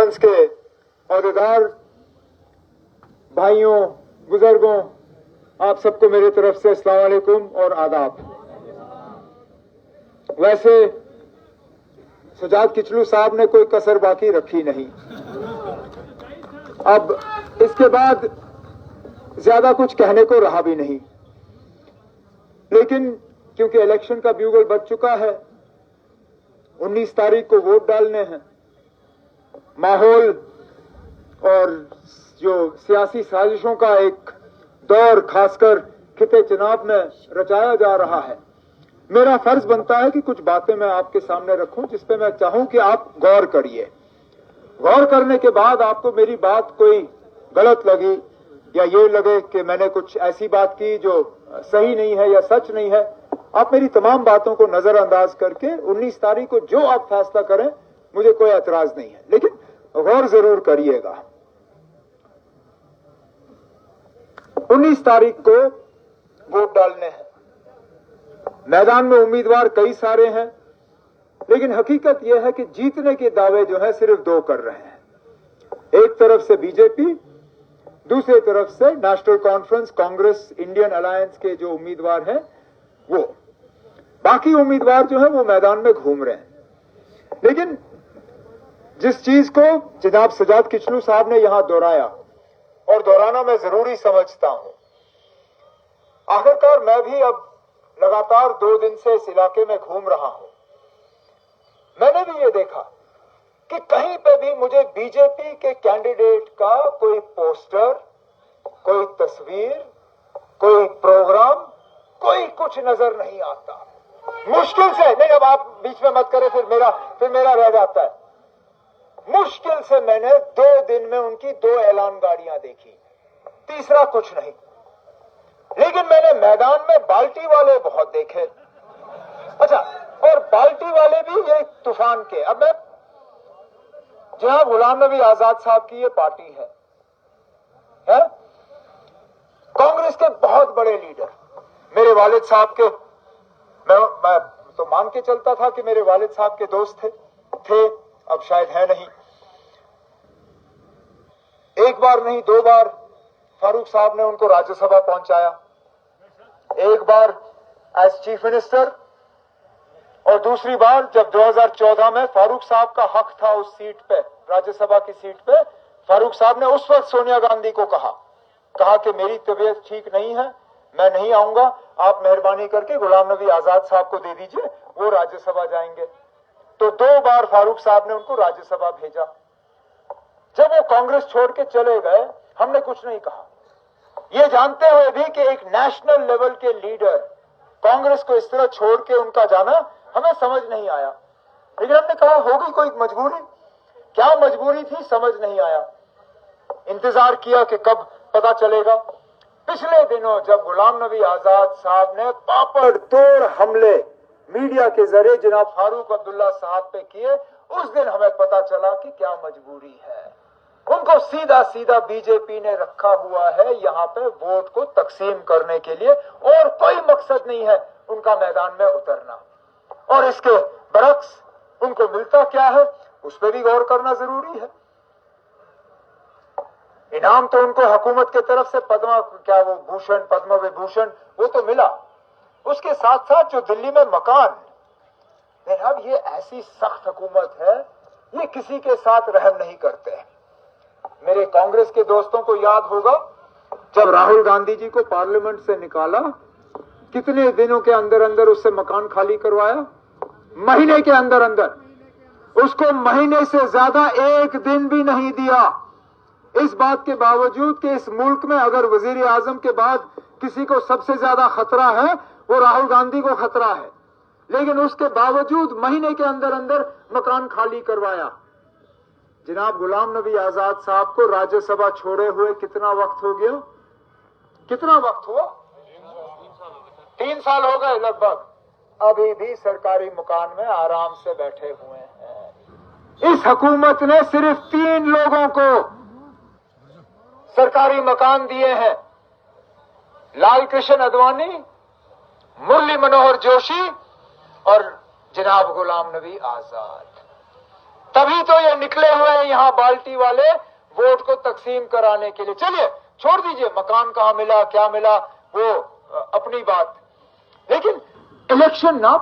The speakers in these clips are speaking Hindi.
कॉन्फ्रेंस के अहदेदार भाइयों, बुजुर्गों, आप सबको मेरी तरफ से अस्सलाम वालेकुम और आदाब। वैसे सजाद किचलू साहब ने कोई कसर बाकी रखी नहीं। अब इसके बाद ज्यादा कुछ कहने को रहा भी नहीं, लेकिन क्योंकि इलेक्शन का ब्यूगल बज चुका है, 19 तारीख को वोट डालने हैं, माहौल और जो सियासी साजिशों का एक दौर खासकर खिते चुनाव में रचाया जा रहा है, मेरा फर्ज बनता है कि कुछ बातें मैं आपके सामने रखूं जिस पे मैं चाहूं कि आप गौर करिए। गौर करने के बाद आपको मेरी बात कोई गलत लगी या ये लगे कि मैंने कुछ ऐसी बात की जो सही नहीं है या सच नहीं है, आप मेरी तमाम बातों को नजरअंदाज करके 19 तारीख को जो आप फैसला करें, मुझे कोई एतराज नहीं है, लेकिन गौर जरूर करिएगा। 19 तारीख को वोट डालने हैं। मैदान में उम्मीदवार कई सारे हैं, लेकिन हकीकत यह है कि जीतने के दावे जो है सिर्फ 2 कर रहे हैं। एक तरफ से बीजेपी, दूसरी तरफ से national conference, Congress, Indian alliance के जो उम्मीदवार हैं वो। बाकी उम्मीदवार जो है वो मैदान में घूम रहे हैं। लेकिन जिस चीज को जनाब सजाद किचलू साहब ने यहां दोहराया, और दोहराना मैं जरूरी समझता हूं, आखिरकार मैं भी अब लगातार 2 दिन से इस इलाके में घूम रहा हूं। मैंने भी ये देखा कि कहीं पे भी मुझे बीजेपी के कैंडिडेट का कोई पोस्टर, कोई तस्वीर, कोई प्रोग्राम, कोई कुछ नजर नहीं आता। मुश्किल से नहीं, अब आप बीच में मत करें, फिर मेरा रह जाता है। मुश्किल से मैंने 2 दिन में उनकी 2 ऐलान गाड़ियां देखी, तीसरा कुछ नहीं। लेकिन मैंने मैदान में बाल्टी वाले बहुत देखे। अच्छा, और बाल्टी वाले भी ये तूफान के। अब मैं, जनाब गुलाम नबी आजाद साहब की ये पार्टी है? कांग्रेस के बहुत बड़े लीडर, मेरे वालिद साहब के, मैं तो मान के चलता था कि मेरे वालिद साहब के दोस्त थे, अब शायद है नहीं। एक बार नहीं 2 बार फारूक साहब ने उनको राज्यसभा पहुंचाया, एक बार एज चीफ मिनिस्टर, और दूसरी बार जब 2014 में फारूक साहब का हक था उस सीट पे, राज्यसभा की सीट पे, फारूक साहब ने उस वक्त सोनिया गांधी को कहा कि मेरी तबीयत ठीक नहीं है, मैं नहीं आऊंगा, आप मेहरबानी करके गुलाम नबी आजाद साहब को दे दीजिए, वो राज्यसभा जाएंगे। तो 2 बार फारूक साहब ने उनको राज्यसभा भेजा। जब वो कांग्रेस छोड़ के चले गए, हमने कुछ नहीं कहा, ये जानते हुए भी कि एक नेशनल लेवल के लीडर कांग्रेस को इस तरह छोड़ के उनका जाना हमें समझ नहीं आया। लेकिन हमने कहा होगी कोई मजबूरी, क्या मजबूरी थी समझ नहीं आया। इंतजार किया कि कब पता चलेगा। पिछले दिनों जब गुलाम नबी आजाद साहब ने पापड़ तोड़ हमले मीडिया के जरिए जनाब फारूक अब्दुल्ला साहब पे किए, उस दिन हमें पता चला कि क्या मजबूरी है। उनको सीधा सीधा बीजेपी ने रखा हुआ है यहाँ पे वोट को तकसीम करने के लिए, और कोई मकसद नहीं है उनका मैदान में उतरना। और इसके बरक्स उनको मिलता क्या है, उस पर भी गौर करना जरूरी है। इनाम तो उनको हुकूमत की तरफ से पद्म विभूषण वो तो मिला, उसके साथ साथ जो दिल्ली में मकान, अब ये ऐसी सख्त हुकूमत है, ये किसी के साथ रहम नहीं करते। मेरे कांग्रेस के दोस्तों को याद होगा जब राहुल गांधी जी को पार्लियामेंट से निकाला, कितने दिनों के अंदर अंदर उससे मकान खाली करवाया, महीने के अंदर अंदर। उसको महीने से ज्यादा 1 दिन भी नहीं दिया। इस बात के बावजूद कि इस मुल्क में अगर वजीर आजम के बाद किसी को सबसे ज्यादा खतरा है वो राहुल गांधी को खतरा है, लेकिन उसके बावजूद महीने के अंदर अंदर मकान खाली करवाया। जनाब गुलाम नबी आजाद साहब को राज्यसभा छोड़े हुए कितना वक्त हो गया? कितना वक्त हुआ? 3 साल हो गए लगभग। अभी भी सरकारी मकान में आराम से बैठे हुए हैं। इस हुकूमत ने सिर्फ 3 लोगों को सरकारी मकान दिए हैं, लाल कृष्ण आडवाणी, मुरली मनोहर जोशी और जनाब गुलाम नबी आजाद। तभी तो ये निकले हुए हैं यहाँ बाल्टी वाले वोट को तकसीम कराने के लिए। चलिए छोड़ दीजिए मकान कहाँ मिला क्या मिला, वो अपनी बात। लेकिन इलेक्शन ना,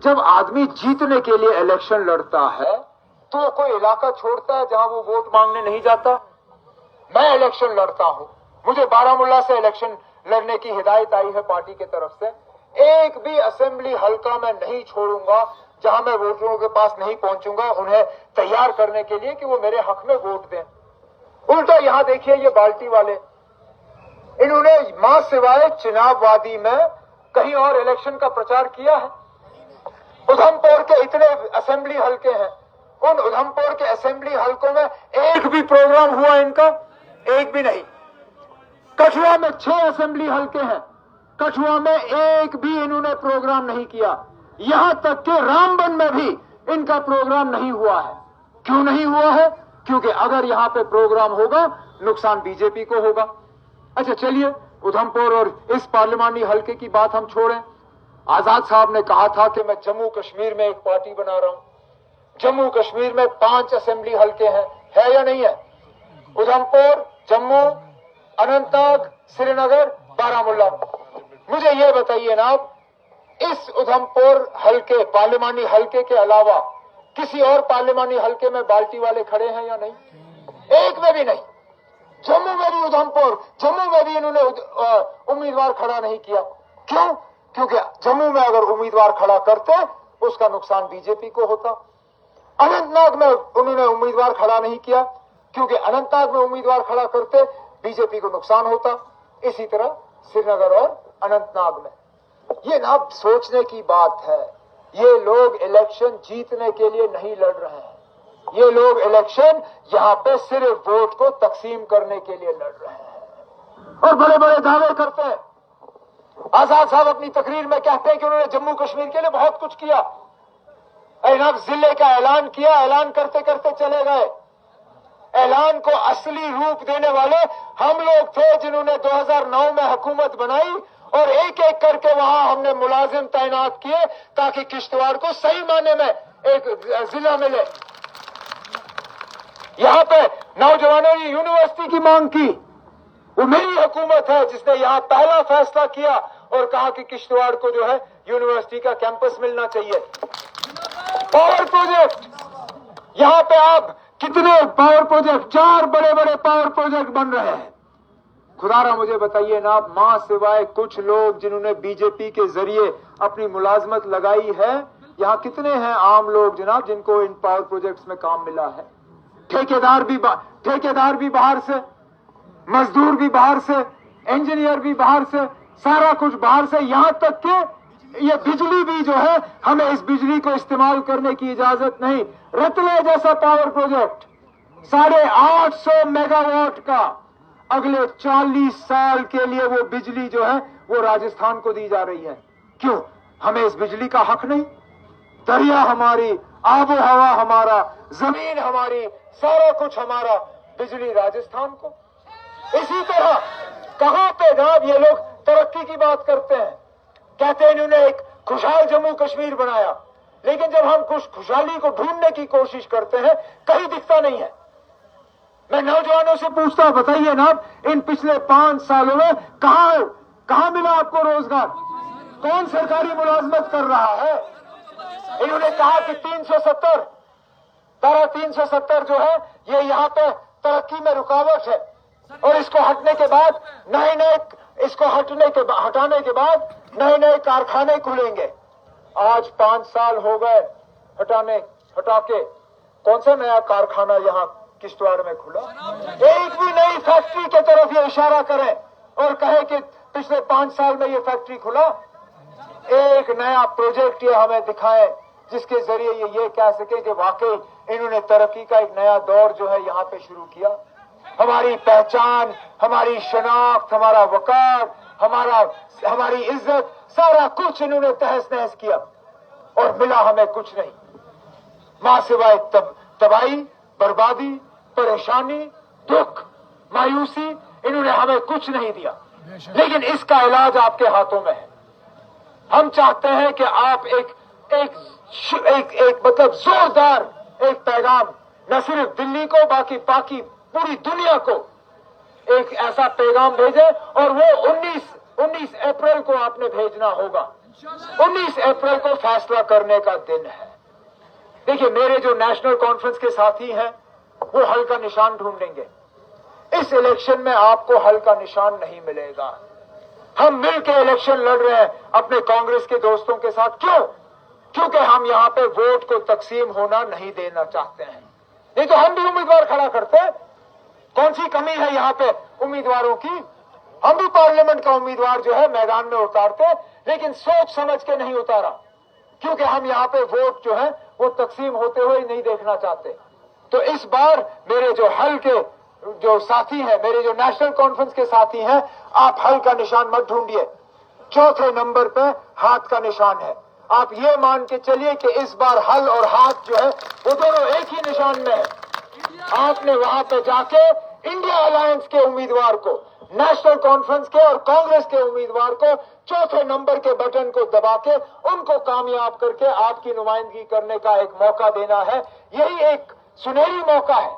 जब आदमी जीतने के लिए इलेक्शन लड़ता है तो कोई इलाका छोड़ता है जहां वो वोट मांगने नहीं जाता। मैं इलेक्शन लड़ता हूं, मुझे बारामूला से इलेक्शन लड़ने की हिदायत आई है पार्टी की तरफ से। एक भी असेंबली हल्का मैं नहीं छोड़ूंगा जहां मैं वोटरों के पास नहीं पहुंचूंगा उन्हें तैयार करने के लिए कि वो मेरे हक में वोट दें। उल्टा यहां देखिए ये बाल्टी वाले, इन्होंने मां सिवाय चुनाव वादी में कहीं और इलेक्शन का प्रचार किया है? उधमपुर के इतने असेंबली हल्के हैं, उन उधमपुर के असेंबली हल्कों में एक भी प्रोग्राम हुआ इनका? एक भी नहीं। कठुआ में 6 असेंबली हल्के हैं, कठुआ में एक भी इन्होंने प्रोग्राम नहीं किया। यहां तक कि रामबन में भी इनका प्रोग्राम नहीं हुआ है। क्यों नहीं हुआ है? क्योंकि अगर यहां पे प्रोग्राम होगा नुकसान बीजेपी को होगा। अच्छा चलिए, उधमपुर और इस पार्लिमानी हल्के की बात हम छोड़ें। आजाद साहब ने कहा था कि मैं जम्मू कश्मीर में एक पार्टी बना रहा हूं। जम्मू कश्मीर में 5 असेंबली हल्के हैं, है या नहीं है? उधमपुर, जम्मू, अनंतनाग, श्रीनगर, बारामूला। मुझे यह बताइए ना आप, इस उधमपुर हल्के पार्लिमानी हल्के के अलावा किसी और पार्लिमानी हल्के में बाल्टी वाले खड़े हैं या नहीं? एक में भी नहीं। जम्मू में भी उधमपुर, जम्मू में भी इन्होंने उम्मीदवार खड़ा नहीं किया। क्यों? क्योंकि जम्मू में अगर उम्मीदवार खड़ा करते उसका नुकसान बीजेपी को होता। अनंतनाग में उन्होंने उम्मीदवार खड़ा नहीं किया क्योंकि अनंतनाग में उम्मीदवार खड़ा करते बीजेपी को नुकसान होता। इसी तरह श्रीनगर और अनंतनाग में। ये ना सोचने की बात है। ये लोग इलेक्शन जीतने के लिए नहीं लड़ रहे हैं, ये लोग इलेक्शन यहाँ पे सिर्फ वोट को तकसीम करने के लिए लड़ रहे हैं और बड़े बड़े दावे करते हैं। आजाद साहब अपनी तकरीर में कहते हैं कि उन्होंने जम्मू कश्मीर के लिए बहुत कुछ किया। जनाब जिले का ऐलान किया, ऐलान करते करते चले गए। ऐलान को असली रूप देने वाले हम लोग थे जिन्होंने 2009 में हुकूमत बनाई और एक एक करके वहां हमने मुलाजिम तैनात किए ताकि किश्तवाड़ को सही मायने में एक जिला मिले। यहां पे नौजवानों ने यूनिवर्सिटी की मांग की, वो मेरी हुकूमत है जिसने यहां पहला फैसला किया और कहा कि किश्तवाड़ को जो है यूनिवर्सिटी का कैंपस मिलना चाहिए। पावर प्रोजेक्ट, यहां पे आप कितने पावर प्रोजेक्ट, 4 बड़े बड़े पावर प्रोजेक्ट बन रहे हैं। खुदारा मुझे बताइए ना, मां सिवाय कुछ लोग जिन्होंने बीजेपी के जरिए अपनी मुलाजमत लगाई है, यहां कितने हैं आम लोग जनाब जिनको इन पावर प्रोजेक्ट्स में काम मिला है? ठेकेदार भी बाहर से, मजदूर भी बाहर से, इंजीनियर भी बाहर से, सारा कुछ बाहर से। यहां तक कि ये बिजली भी जो है, हमें इस बिजली को इस्तेमाल करने की इजाजत नहीं। रतले जैसा पावर प्रोजेक्ट 850 मेगावाट का, अगले 40 साल के लिए वो बिजली जो है वो राजस्थान को दी जा रही है। क्यों? हमें इस बिजली का हक नहीं? दरिया हमारी, आबो हवा हमारा, जमीन हमारी, सारा कुछ हमारा, बिजली राजस्थान को। इसी तरह कहां पे जनाब ये लोग तरक्की की बात करते हैं, कहते हैं इन्होंने एक खुशहाल जम्मू कश्मीर बनाया, लेकिन जब हम खुशहाली को ढूंढने की कोशिश करते हैं कहीं दिखता नहीं है। मैं नौजवानों से पूछता हूं, बताइए ना इन पिछले 5 सालों में कहां मिला आपको रोजगार? कौन सरकारी मुलाजमत कर रहा है? इन्होंने कहा कि 370 धारा 370 जो है ये यहाँ पे तरक्की में रुकावट है और इसको हटाने के बाद नए नए कारखाने खुलेंगे। आज 5 साल हो गए हटा के कौन सा नया कारखाना यहाँ किश्तवाड़ में खुला? एक भी नई फैक्ट्री की तरफ ये इशारा करें और कहे कि पिछले 5 साल में ये फैक्ट्री खुला। एक नया प्रोजेक्ट ये हमें दिखाएं जिसके जरिए ये कह सके कि वाकई इन्होंने तरक्की का एक नया दौर जो है यहाँ पे शुरू किया। हमारी पहचान, हमारी शनाख्त, हमारा वकार, हमारी इज्जत, सारा कुछ इन्होंने तहस नहस किया और मिला हमें कुछ नहीं। मां सिवाय तबाही, बर्बादी, परेशानी, दुख, मायूसी, इन्होंने हमें कुछ नहीं दिया। लेकिन इसका इलाज आपके हाथों में है। हम चाहते हैं कि आप एक मतलब जोरदार एक पैगाम न सिर्फ दिल्ली को बाकी पूरी दुनिया को एक ऐसा पैगाम भेजे, और वो 19 अप्रैल को आपने भेजना होगा। 19 अप्रैल को फैसला करने का दिन है। देखिए, मेरे जो नेशनल कॉन्फ्रेंस के साथी हैं वो हल का निशान ढूंढेंगे। इस इलेक्शन में आपको हल का निशान नहीं मिलेगा। हम मिलकर इलेक्शन लड़ रहे हैं अपने कांग्रेस के दोस्तों के साथ। क्यों? क्योंकि हम यहां पे वोट को तकसीम होना नहीं देना चाहते हैं। नहीं तो हम भी उम्मीदवार खड़ा करते। कौन सी कमी है यहां पे उम्मीदवारों की? हम भी पार्लियामेंट का उम्मीदवार जो है मैदान में उतारते, लेकिन सोच समझ के नहीं उतारा, क्योंकि हम यहां पे वोट जो है वो तकसीम होते हुए नहीं देखना चाहते। तो इस बार मेरे जो हल के जो साथी हैं, मेरे जो नेशनल कॉन्फ्रेंस के साथी हैं, आप हल का निशान मत ढूंढिए। चौथे नंबर पे हाथ का निशान है। आप ये मान के चलिए कि इस बार हल और हाथ जो है वो दोनों एक ही निशान में है। आपने वहां पे जाके इंडिया अलायंस के उम्मीदवार को, नेशनल कॉन्फ्रेंस के और कांग्रेस के उम्मीदवार को चौथे नंबर के बटन को दबा के उनको कामयाब करके आपकी नुमाइंदगी करने का एक मौका देना है। यही एक सुनहरी मौका है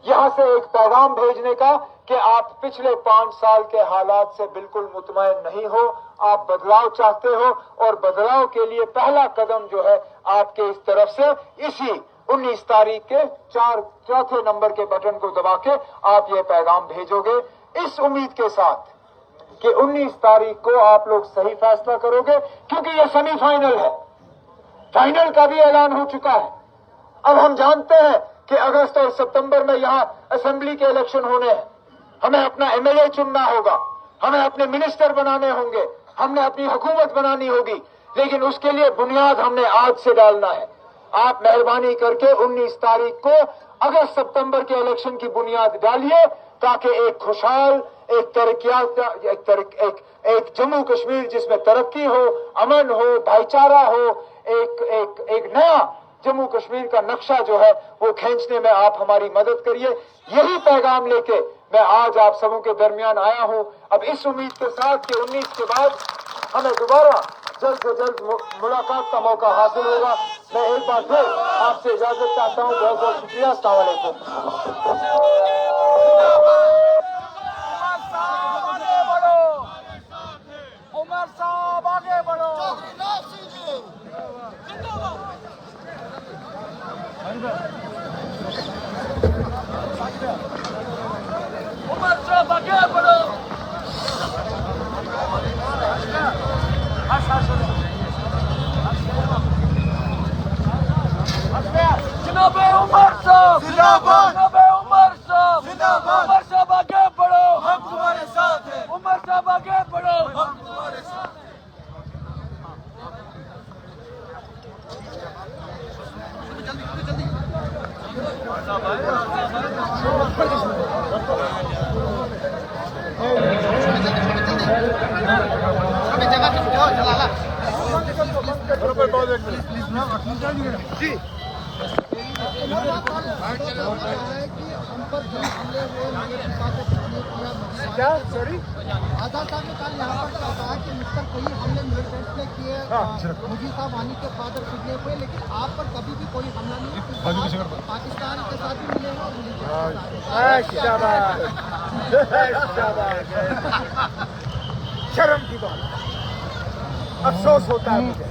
यहां से एक पैगाम भेजने का कि आप पिछले 5 साल के हालात से बिल्कुल मुतमईन नहीं हो, आप बदलाव चाहते हो, और बदलाव के लिए पहला कदम जो है आपके इस तरफ से इसी 19 तारीख के चौथे नंबर के बटन को दबा के आप ये पैगाम भेजोगे, इस उम्मीद के साथ कि 19 तारीख को आप लोग सही फैसला करोगे, क्योंकि ये सेमीफाइनल है। फाइनल का भी ऐलान हो चुका है। अब हम जानते हैं कि अगस्त और सितंबर में यहां असेंबली के इलेक्शन होने हैं। हमें अपना एमएलए चुनना होगा, हमें अपने मिनिस्टर बनाने होंगे, हमने अपनी हुकूमत बनानी होगी, लेकिन उसके लिए बुनियाद हमने आज से डालना है। आप मेहरबानी करके 19 तारीख को अगस्त सितंबर के इलेक्शन की बुनियाद डालिए, ताकि एक खुशहाल, एक जम्मू कश्मीर जिसमें तरक्की हो, अमन हो, भाईचारा हो, एक नया जम्मू कश्मीर का नक्शा जो है वो खींचने में आप हमारी मदद करिए। यही पैगाम लेके मैं आज आप सबों के दरमियान आया हूं। अब इस उम्मीद के साथ कि 19 के बाद हमें दोबारा जल्द से जल्द मुलाकात का मौका हासिल होगा। मैं एक बार फिर आपसे इजाजत चाहता हूं। बहुत बहुत शुक्रिया। अस्सलाम वालेकुम। उमर साहब आगे बढ़ो। उमर साहब आगे बढ़ो। जनाबे उमर साहब जिंदाबाद। जनाबे उमर साहब जिंदाबाद। उमर साहब आगे बढ़ो, हम तुम्हारे साथ हैं। उमर साहब आगे बढ़ो, हम तुम्हारे साथ हैं। जी क्या सॉरी आजाद साहब ने कल यहाँ पर कहा कि मुझ पर कोई हमले मिलिटेंट्स ने किए, मुझे साहब आने के बाद कितने हुए, लेकिन आप पर कभी भी कोई हमला नहीं। पाकिस्तान के साथ भी मिले शर्म की बात, अफसोस होता है मुझे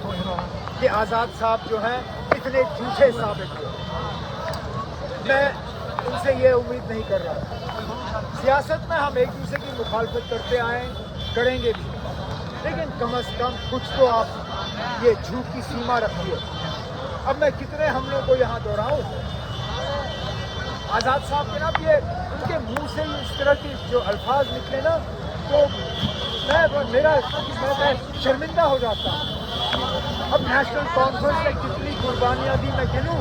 कि आजाद साहब जो हैं इतने झूठे साबित हुए। मैं उनसे ये उम्मीद नहीं कर रहा। सियासत में हम एक दूसरे की मुखालफत करते आए, करेंगे भी, लेकिन कम से कम कुछ तो आप ये झूठ की सीमा रखिए। अब मैं कितने हमलों को यहाँ दोहराऊं। आजाद साहब के ना ये उनके मुंह से इस तरह के जो अल्फाज निकले ना, तो मैं शर्मिंदा हो जाता हूँ। अब नेशनल कॉन्फ्रेंस में कितनी कुर्बानियाँ दी मैं गिनूं।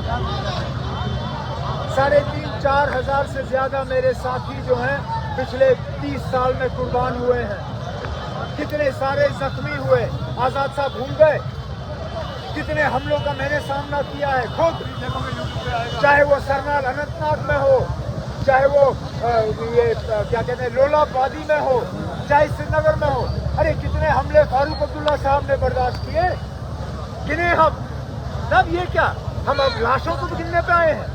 3,500-4 हज़ार से ज्यादा मेरे साथी जो हैं पिछले 30 साल में कुर्बान हुए हैं। कितने सारे जख्मी हुए, आजाद साहब भूल गए। कितने हमलों का मैंने सामना किया है खुद, चाहे वो सरनाल अनंतनाग में हो, चाहे वो क्या कहते हैं लोलाबादी में हो, चाहे श्रीनगर में हो। अरे कितने हमले फारूक अब्दुल्ला साहब ने बर्दाश्त किए, गिने हम। तब ये क्या हम अब लाशों को गिनने पे आए हैं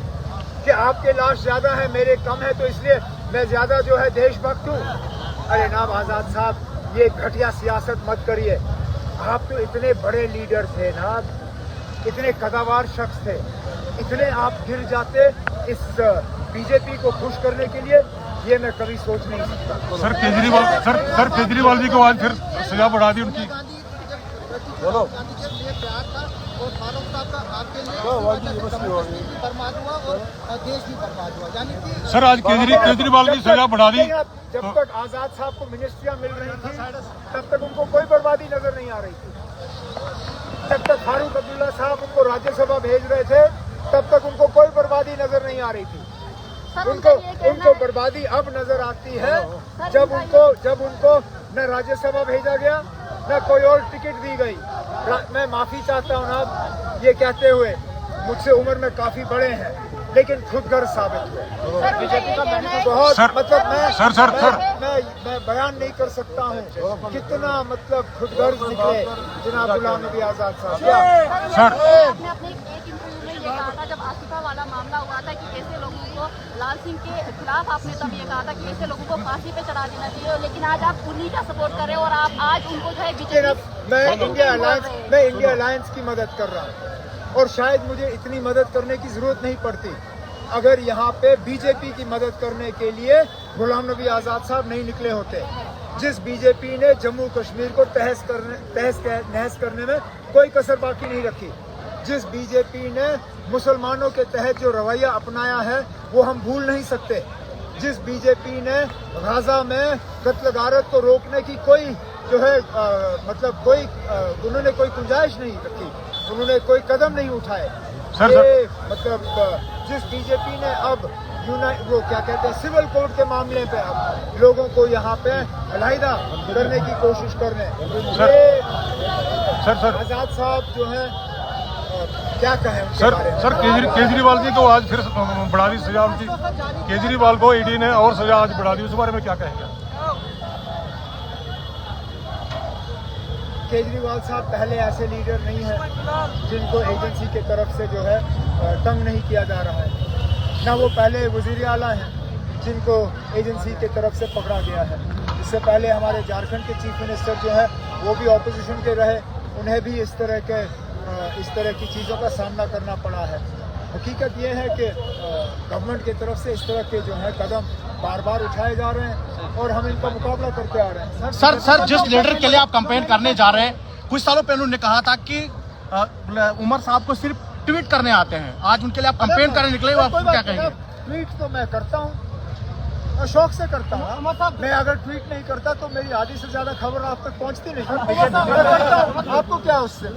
कि आपके लाश ज्यादा है, मेरे कम है, तो इसलिए मैं ज्यादा जो है देशभक्त हूँ। अरे नाम आजाद साहब, ये घटिया सियासत मत करिए। आप तो इतने बड़े लीडर थे ना, इतने कदावर शख्स थे, इतने आप गिर जाते इस बीजेपी को खुश करने के लिए, ये मैं कभी सोच नहीं सकता। सर केजरीवाल जी को आज फिर सजा बढ़ा दी उनकी। बोलो गांधी के लिए प्यार था और फारूक साहब का आपके लिए बर्बाद हुआ और देश भी बर्बाद हुआ, यानी कि सर आज केजरीवाल की सजा बढ़ा दी। जब तक आजाद साहब को मिनिस्ट्रियां मिल रही थी तब तक उनको कोई बर्बादी नजर नहीं आ रही थी। जब तक फारूक अब्दुल्ला साहब उनको राज्यसभा भेज रहे थे तब तक उनको कोई बर्बादी नजर नहीं आ रही थी। उनको बर्बादी अब नजर आती है जब उनको न राज्यसभा भेजा गया न कोई और टिकट दी गई। मैं माफी चाहता हूँ ना ये कहते हुए, मुझसे उम्र में काफी बड़े हैं लेकिन खुदगर्ज साबित हुए। बीजेपी का बहुत मतलब मैं बयान नहीं कर सकता हूँ कितना मतलब खुदगर्ज निकले जनाब गुलाम नबी आजाद साहब। आपने अपने एक इंटरव्यू में ये कहा था जब आसिफा वाला मामला हुआ था कि ऐसे लोगों को, लाल सिंह के खिलाफ आपने तब ये कहा था कि ऐसे लोगों को फांसी पे चढ़ा देना चाहिए, लेकिन आज आप उन्हीं का सपोर्ट कर रहे हो और आप आज उनको जो है बीजेपी। मैं इंडिया अलायंस की मदद कर रहा हूँ और शायद मुझे इतनी मदद करने की जरूरत नहीं पड़ती अगर यहाँ पे बीजेपी की मदद करने के लिए गुलाम नबी आजाद साहब नहीं निकले होते। जिस बीजेपी ने जम्मू कश्मीर को तहस करने में कोई कसर बाकी नहीं रखी, जिस बीजेपी ने मुसलमानों के तहत जो रवैया अपनाया है वो हम भूल नहीं सकते, जिस बीजेपी ने गाजा में कत्ल गारत को रोकने की कोई जो है उन्होंने कोई गुंजाइश नहीं रखी, उन्होंने कोई कदम नहीं उठाए। जिस बीजेपी ने अब वो क्या कहते हैं सिविल कोड के मामले पे अब लोगों को यहाँ पे अलहदा करने की कोशिश कर रहे हैं। आजाद साहब जो है क्या कहें उनके बारे में? सर केजरीवाल जी को आज फिर बढ़ा दी सजा उनकी। केजरीवाल को ईडी ने और सजा आज बढ़ा दी, उस बारे में क्या कहेंगे? केजरीवाल साहब पहले ऐसे लीडर नहीं है जिनको एजेंसी के तरफ से जो है तंग नहीं किया जा रहा है, ना वो पहले वजीर आला हैं जिनको एजेंसी के तरफ से पकड़ा गया है। इससे पहले हमारे झारखंड के चीफ मिनिस्टर जो है वो भी ऑपोजिशन के रहे, उन्हें भी इस तरह की चीज़ों का सामना करना पड़ा है। हकीकत ये है कि गवर्नमेंट की तरफ से इस तरह के जो है कदम बार बार उठाए जा रहे हैं और हम इनका मुकाबला करते आ रहे हैं। सर जिस लीडर के लिए आप कैंपेन करने जा रहे हैं, कुछ सालों पहले उन्होंने कहा था कि उमर साहब को सिर्फ ट्वीट करने आते हैं, आज उनके लिए आप कैंपेन करने निकले, आप क्या कहेंगे? ट्वीट तो मैं करता हूँ और शौक से करता हूँ। मैं अगर ट्वीट नहीं करता तो मेरी आधी से ज्यादा खबर आप तक पहुँचती नहीं। आपको क्या उससे?